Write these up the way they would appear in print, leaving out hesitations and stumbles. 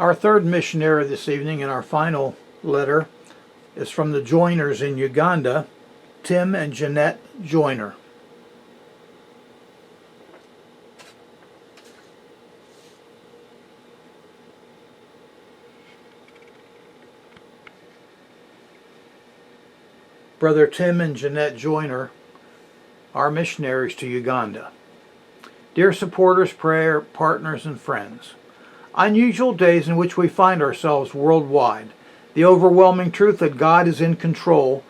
Our third missionary this evening and our final letter is from the Joyners in Uganda, Tim and Jeanette Joyner. Brother Tim and Jeanette Joyner are missionaries to Uganda. Dear supporters, prayer partners, and friends, unusual days in which we find ourselves worldwide, the overwhelming truth that God is in control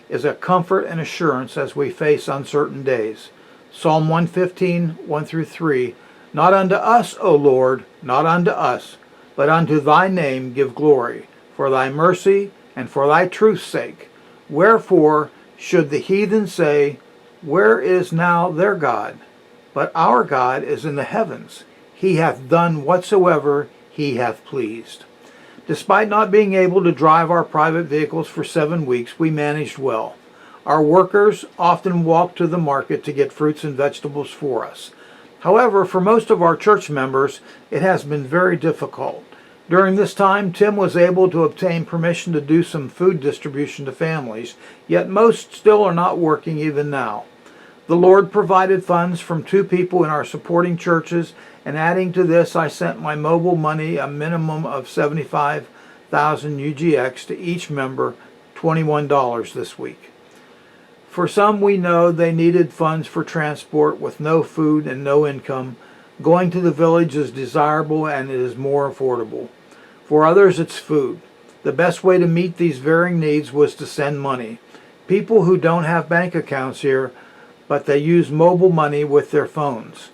is a comfort and assurance as we face uncertain days. Psalm 115, 1-3, Not unto us, O Lord, not unto us, but unto thy name give glory, for thy mercy and for thy truth's sake. Wherefore should the heathen say, Where is now their God? But our God is in the heavens. He hath done whatsoever he hath pleased. Despite not being able to drive our private vehicles for 7 weeks, we managed well. Our workers often walked to the market to get fruits and vegetables for us. However, for most of our church members, it has been very difficult. During this time, Tim was able to obtain permission to do some food distribution to families, yet most still are not working even now. The Lord provided funds from 2 people in our supporting churches, and adding to this, I sent my mobile money a minimum of 75,000 UGX to each member, $21 this week. For some, we know they needed funds for transport with no food and no income. Going to the village is desirable and it is more affordable. For others, it's food. The best way to meet these varying needs was to send money. People who don't have bank accounts here, but they use mobile money with their phones.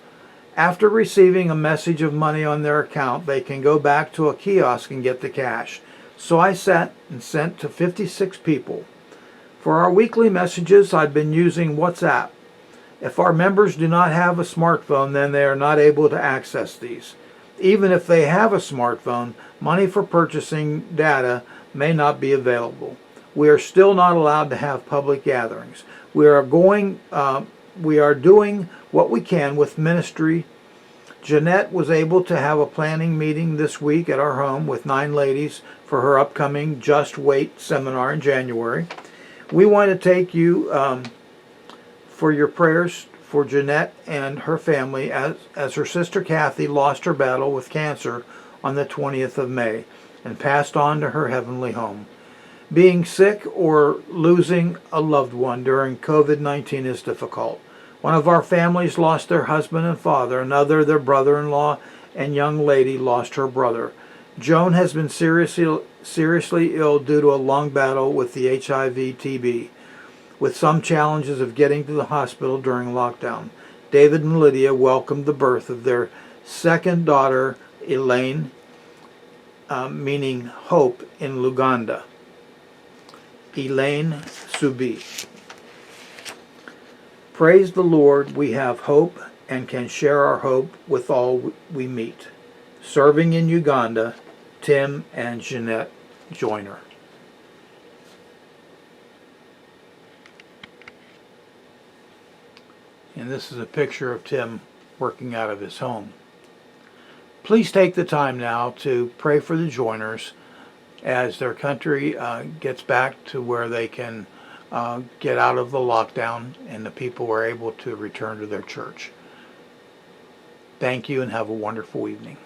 After receiving a message of money on their account, they can go back to a kiosk and get the cash. So I sent to 56 people. For our weekly messages, I've been using WhatsApp. If our members do not have a smartphone, then they are not able to access these. Even if they have a smartphone, money for purchasing data may not be available. We are still not allowed to have public gatherings. We are doing what we can with ministry. Jeanette was able to have a planning meeting this week at our home with 9 ladies for her upcoming Just Wait seminar in January. We want to take you for your prayers for Jeanette and her family as her sister Kathy lost her battle with cancer on the 20th of May and passed on to her heavenly home. Being sick or losing a loved one during COVID-19 is difficult. One of our families lost their husband and father. Another, their brother-in-law and young lady, lost her brother. Joan has been seriously ill due to a long battle with the HIV/TB, with some challenges of getting to the hospital during lockdown. David and Lydia welcomed the birth of their second daughter, Elaine, meaning hope, in Luganda. Elaine Subi. Praise the Lord, we have hope and can share our hope with all we meet. Serving in Uganda, Tim and Jeanette Joyner. And this is a picture of Tim working out of his home. Please take the time now to pray for the Joyners as their country gets back to where they can get out of the lockdown and the people are able to return to their church. Thank you and have a wonderful evening.